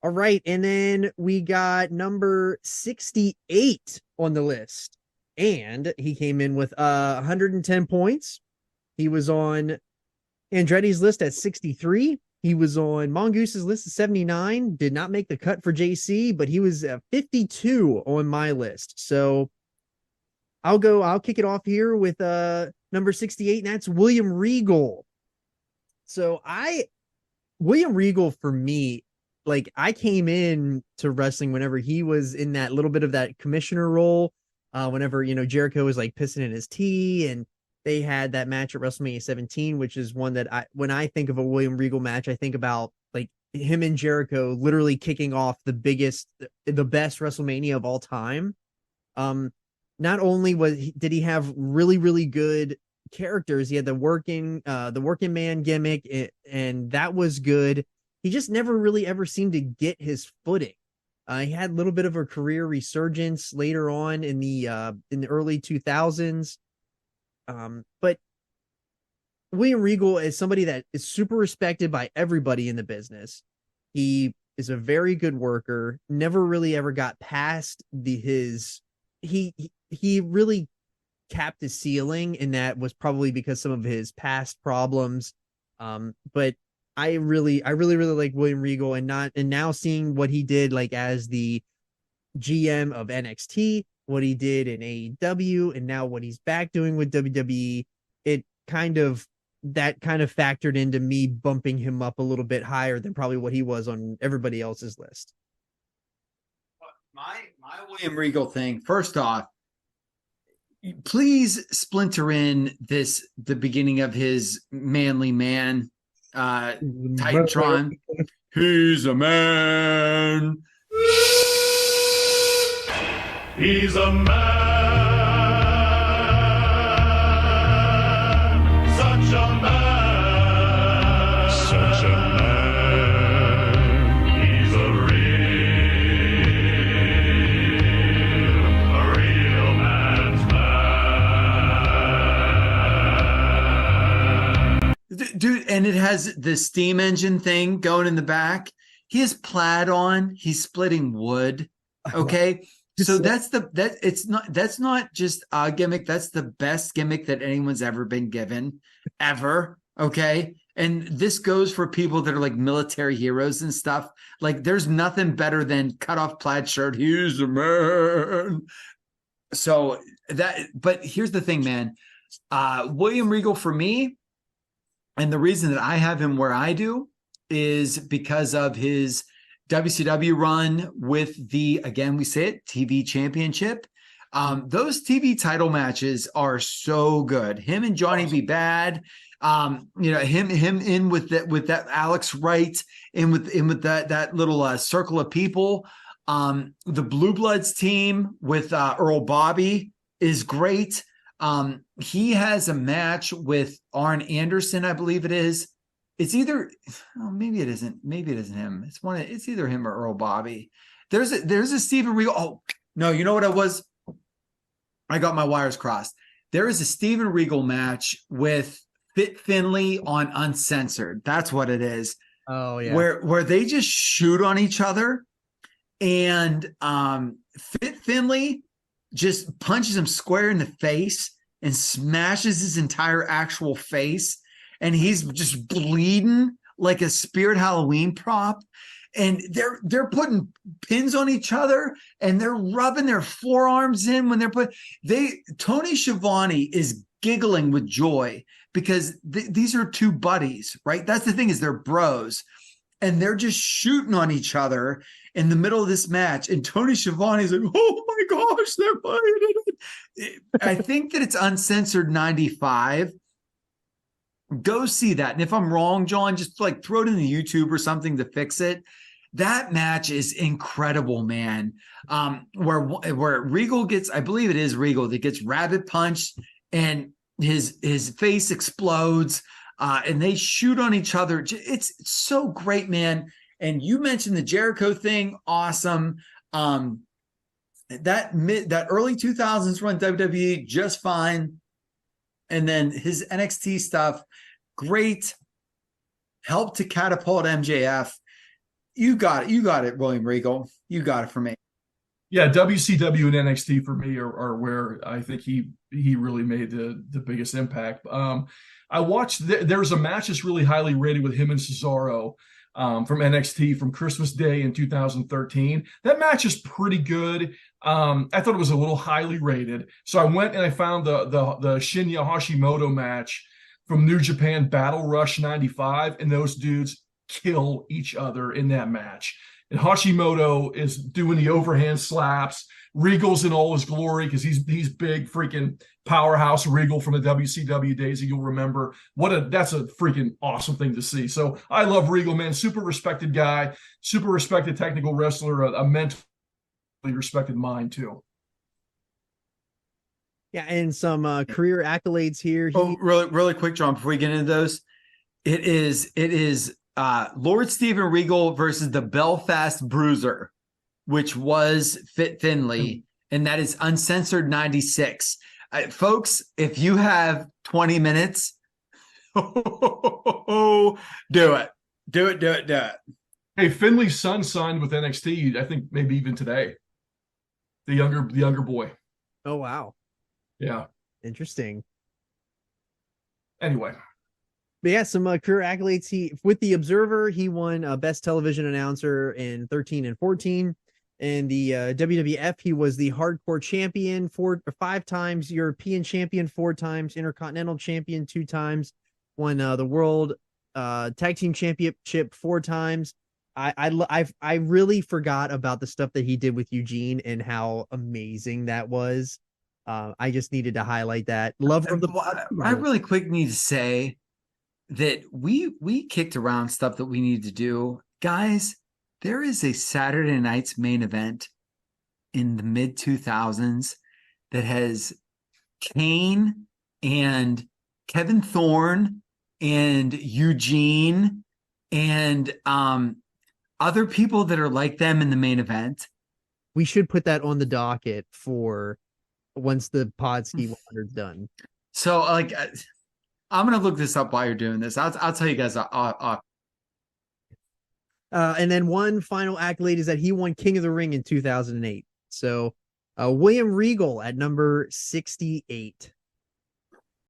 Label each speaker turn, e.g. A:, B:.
A: All right. And then we got number 68 on the list. And he came in with 110 points. He was on Andretti's list at 63. He was on Mongoose's list at 79. Did not make the cut for JC, but he was at 52 on my list. So I'll kick it off here with number 68, and that's William Regal. So William Regal for me, like I came in to wrestling whenever he was in that little bit of that commissioner role. Whenever Jericho was like pissing in his tea, and they had that match at WrestleMania 17, which is one that when I think of a William Regal match, I think about like him and Jericho literally kicking off the best WrestleMania of all time. Not only did he have really, really good characters, he had the working man gimmick, and that was good. He just never really ever seemed to get his footing. He had a little bit of a career resurgence later on in the early 2000s. But William Regal is somebody that is super respected by everybody in the business. He is a very good worker, never really ever got past he really capped his ceiling, and that was probably because some of his past problems. But I really like William Regal, and now seeing what he did like as the GM of NXT, what he did in AEW, and now what he's back doing with WWE, that kind of factored into me bumping him up a little bit higher than probably what he was on everybody else's list.
B: My William Regal thing, first off, please splinter in the beginning of his manly man Titantron. He's a man.
C: He's a man. Such a man. Such a man. He's a real man's man.
B: Dude, and it has the steam engine thing going in the back. He has plaid on. He's splitting wood. Okay. So that's not just a gimmick. That's the best gimmick that anyone's ever been given, ever. Okay. And this goes for people that are like military heroes and stuff. Like there's nothing better than cut off plaid shirt. He's a man. So but here's the thing, man. William Regal for me, and the reason that I have him where I do is because of his WCW run with again, we say it, TV championship. Those TV title matches are so good. Him and Johnny B. Bad, him in with that Alex Wright, in with that little circle of people. The Blue Bloods team with Earl Bobby is great. He has a match with Arn Anderson, I believe it is. It's either, maybe it isn't. Maybe it isn't him. It's either him or Earl Bobby. There's a Steven Regal. Oh no, you know what I got my wires crossed. There is a Steven Regal match with Fit Finlay on Uncensored. That's what it is.
A: Oh yeah.
B: Where they just shoot on each other, and Fit Finlay just punches him square in the face and smashes his entire actual face. And he's just bleeding like a Spirit Halloween prop. And they're putting pins on each other, and they're rubbing their forearms in when Tony Schiavone is giggling with joy because these are two buddies, right? That's the thing, is they're bros, and they're just shooting on each other in the middle of this match. And Tony Schiavone's like, oh my gosh, they're fighting. I think that it's Uncensored 95. Go see that. And if I'm wrong, John, just like throw it in the YouTube or something to fix it. That match is incredible, man. Where Regal gets, I believe it is Regal that gets rabbit punched, and his face explodes, and they shoot on each other. It's so great, man. And you mentioned the Jericho thing. Awesome. That early 2000s run WWE, just fine. And then his NXT stuff, great. Helped to catapult MJF. You got it. You got it, William Regal. You got it for me.
D: Yeah, WCW and NXT for me are where I think he really made the biggest impact. I watched there's a match that's really highly rated with him and Cesaro from NXT from Christmas Day in 2013. That match is pretty good. I thought it was a little highly rated, so I went and I found the Shinya Hashimoto match from New Japan Battle Rush '95, and those dudes kill each other in that match. And Hashimoto is doing the overhand slaps. Regal's in all his glory because he's big freaking powerhouse Regal from the WCW days that you'll remember. That's a freaking awesome thing to see. So I love Regal, man. Super respected guy, super respected technical wrestler, a mentally respected mind too.
A: Yeah, and some career accolades here.
B: Really quick, John, before we get into those, it is Lord Steven Regal versus the Belfast Bruiser, which was Fit Finlay, and that is Uncensored 96. Folks, if you have 20 minutes, do it. Do it.
D: Hey, Finley's son signed with NXT, I think maybe even today. The younger boy.
A: Oh, wow.
D: Yeah.
A: Interesting.
D: Anyway.
A: But yeah, some career accolades. With the Observer, he won Best Television Announcer in 13 and 14. In the WWF, he was the Hardcore Champion 5 times, European Champion 4 times, Intercontinental Champion 2 times, won the World Tag Team Championship 4 times. I really forgot about the stuff that he did with Eugene and how amazing that was. I just needed to highlight that. Love from the.
B: I really quick need to say that we kicked around stuff that we need to do, guys. There is a Saturday Night's Main Event in the mid 2000s that has Kane and Kevin Thorne and Eugene and other people that are like them in the main event.
A: We should put that on the docket for once the Podski 100's done.
B: So, like, I'm gonna look this up while you're doing this. I'll tell you guys.
A: And then one final accolade is that he won King of the Ring in 2008. So William Regal at number 68.